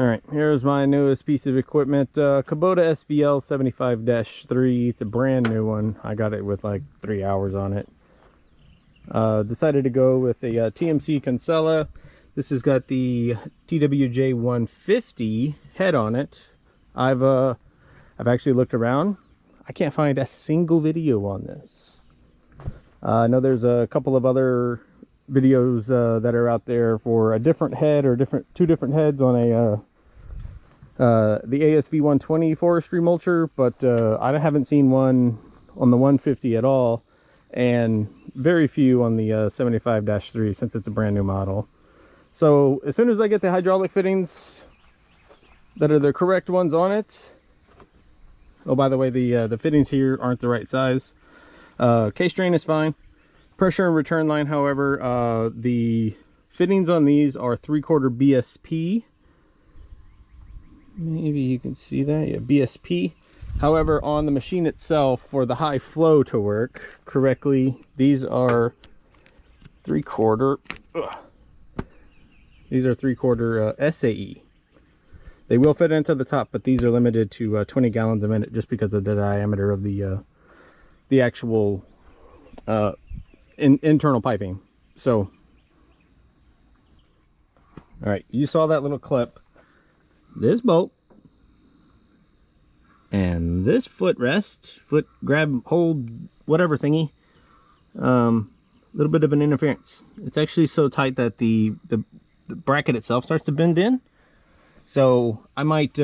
All right, here's my newest piece of equipment, Kubota SVL 75-3. It's a brand new one. I got it with like 3 hours on it. Decided to go with a TMC Cancela. This has got the TWJ-150 head on it. I've actually looked around. I can't find a single video on this. I know there's a couple of other videos that are out there for a different head or two different heads on a the ASV 120 forestry mulcher, but I haven't seen one on the 150 at all, and very few on the 75-3 since it's a brand new model. So as soon as I get the hydraulic fittings that are the correct ones on it. Oh, by the way, the fittings here aren't the right size. Case drain is fine. Pressure and return line, however, the fittings on these are 3/4 BSP. Maybe you can see that, yeah, BSP. However, on the machine itself, for the high flow to work correctly, these are 3/4. These are 3/4 SAE. They will fit into the top, but these are limited to 20 gallons a minute just because of the diameter of the actual internal piping. So, all right, you saw that little clip. This bolt and this footrest, foot grab, hold, whatever thingy, little bit of an interference. It's actually so tight that the bracket itself starts to bend in. So I might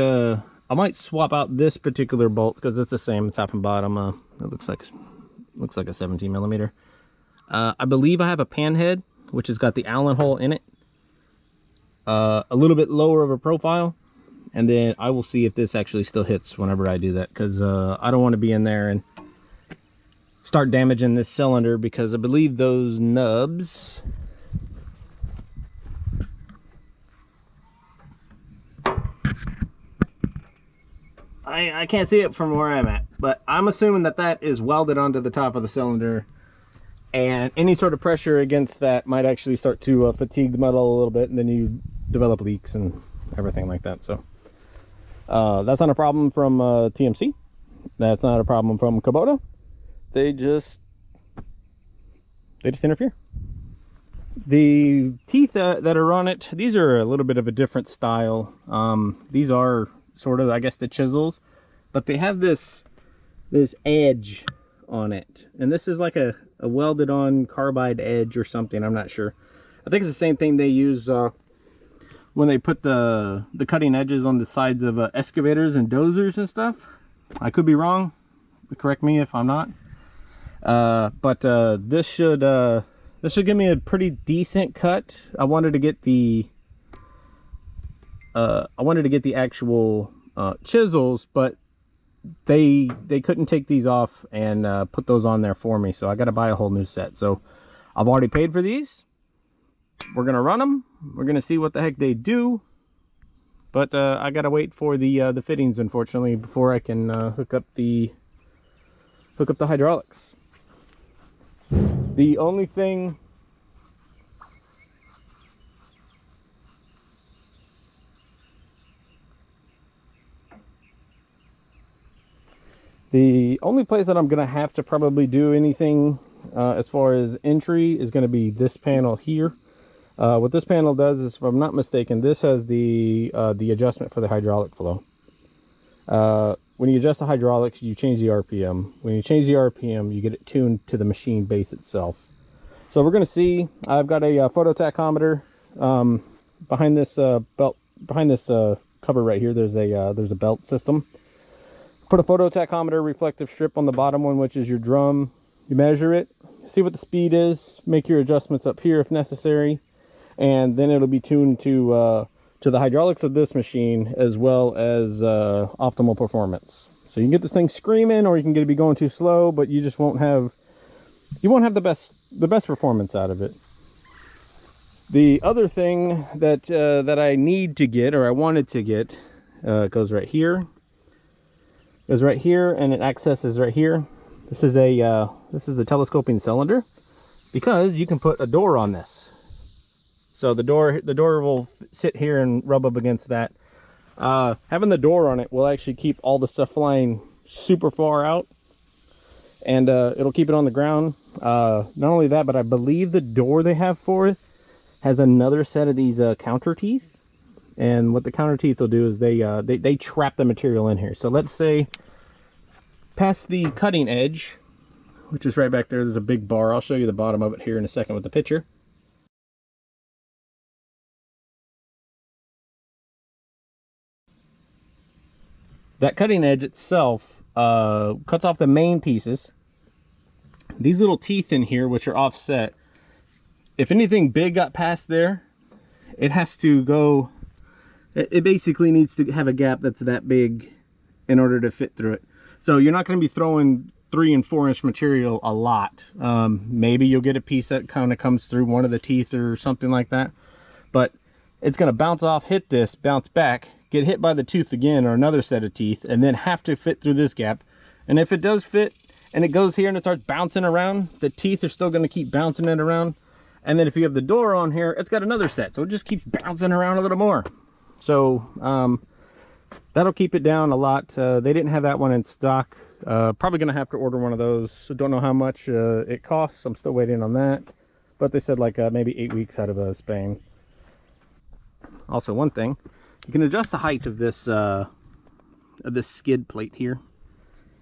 swap out this particular bolt because it's the same top and bottom. It looks like a 17 millimeter. I believe I have a pan head which has got the Allen hole in it, a little bit lower of a profile, and then I will see if this actually still hits whenever I do that, because I don't want to be in there and start damaging this cylinder, because I believe those nubs I can't see it from where I'm at, but I'm assuming that that is welded onto the top of the cylinder, and any sort of pressure against that might actually start to fatigue the metal a little bit, and then you develop leaks and everything like that. So that's not a problem from TMC. That's not a problem from Kubota. They just interfere. The teeth that are on it, these are a little bit of a different style. These are sort of, I guess, the chisels, but they have this edge on it, and this is like a welded on carbide edge or something. I'm not sure. I think it's the same thing they use when they put the cutting edges on the sides of excavators and dozers and stuff. I could be wrong, correct me if I'm not, but this should give me a pretty decent cut. I wanted to get the actual chisels, but they couldn't take these off and put those on there for me, so I got to buy a whole new set. So I've already paid for these. We're gonna run them. We're gonna see what the heck they do, but I gotta wait for the fittings, unfortunately, before I can hook up the hydraulics. The only thing place that I'm gonna have to probably do anything as far as entry is gonna be this panel here. What this panel does is, if I'm not mistaken, this has the adjustment for the hydraulic flow. When you adjust the hydraulics, you change the RPM. When you change the RPM, you get it tuned to the machine base itself. So we're going to see. I've got a photo tachometer behind this belt, behind this cover right here. There's a belt system. Put a photo tachometer reflective strip on the bottom one, which is your drum. You measure it, see what the speed is, make your adjustments up here if necessary, and then it'll be tuned to the hydraulics of this machine, as well as optimal performance. So you can get this thing screaming, or you can get it be going too slow, but you just won't have the best performance out of it. The other thing that I need to get, or I wanted to get, goes right here. Goes right here, and it accesses right here. This is a telescoping cylinder, because you can put a door on this. So the door will sit here and rub up against that. Having the door on it will actually keep all the stuff flying super far out, and it'll keep it on the ground. Not only that, but I believe the door they have for it has another set of these counter teeth. And what the counter teeth will do is they trap the material in here. So let's say past the cutting edge, which is right back there, there's a big bar. I'll show you the bottom of it here in a second with the picture. That cutting edge itself cuts off the main pieces. These little teeth in here, which are offset, if anything big got past there, it has to go, it basically needs to have a gap that's that big in order to fit through it. So you're not going to be throwing 3 and 4 inch material a lot. Maybe you'll get a piece that kind of comes through one of the teeth or something like that, but it's going to bounce off, hit this, bounce back, get hit by the tooth again or another set of teeth, and then have to fit through this gap. And if it does fit and it goes here and it starts bouncing around, the teeth are still going to keep bouncing it around. And then if you have the door on here, it's got another set, so it just keeps bouncing around a little more. So that'll keep it down a lot. They didn't have that one in stock. Probably gonna have to order one of those. So don't know how much it costs. I'm still waiting on that, but they said like maybe 8 weeks out of Spain. Also, one thing, you can adjust the height of this skid plate here.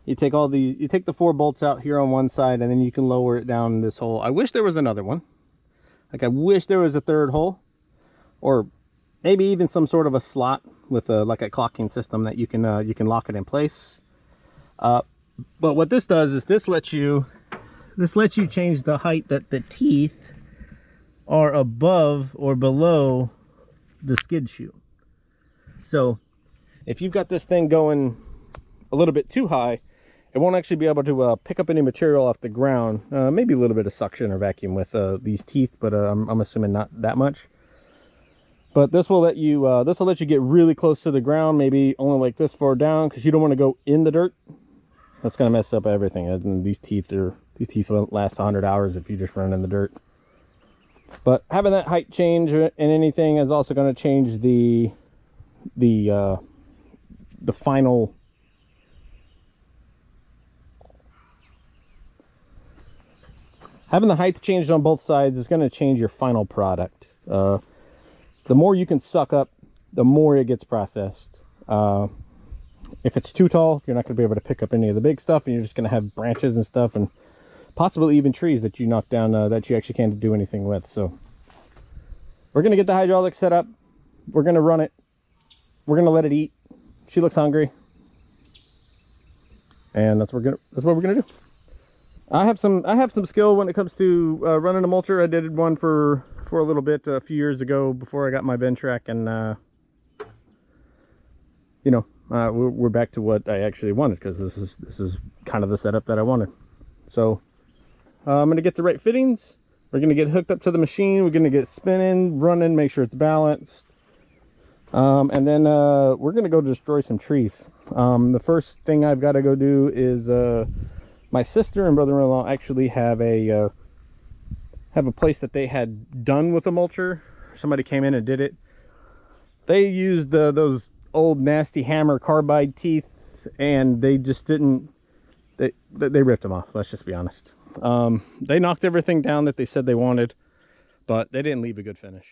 You take the 4 bolts out here on one side, and then you can lower it down this hole. I wish there was another one. Like, I wish there was a 3rd hole, or maybe even some sort of a slot with like a clocking system that you can lock it in place. But what this does is this lets you change the height that the teeth are above or below the skid shoe. So if you've got this thing going a little bit too high, it won't actually be able to pick up any material off the ground. Maybe a little bit of suction or vacuum with these teeth, but I'm assuming not that much. But this will let you get really close to the ground, maybe only like this far down, because you don't want to go in the dirt. That's gonna mess up everything. And these teeth won't last 100 hours if you just run in the dirt. But having that height change in anything is also going to change the final. Having the height changed on both sides is going to change your final product. The more you can suck up, the more it gets processed. If it's too tall, you're not going to be able to pick up any of the big stuff, and you're just going to have branches and stuff, and possibly even trees that you knock down that you actually can't do anything with. So we're going to get the hydraulics set up. We're going to run it. We're going to let it eat. She looks hungry, and that's what we're going to do. I have some skill when it comes to running a mulcher. I did one for a little bit a few years ago before I got my Ventrac, and you know, we're back to what I actually wanted, because this is kind of the setup that I wanted. So I'm gonna get the right fittings. We're gonna get hooked up to the machine. We're gonna get spinning, running, make sure it's balanced, and then we're gonna go destroy some trees. The first thing I've got to go do is my sister and brother-in-law actually have a place that they had done with a mulcher. Somebody came in and did it. They used those old nasty hammer carbide teeth, and they just didn't. They ripped them off. Let's just be honest. They knocked everything down that they said they wanted, but they didn't leave a good finish.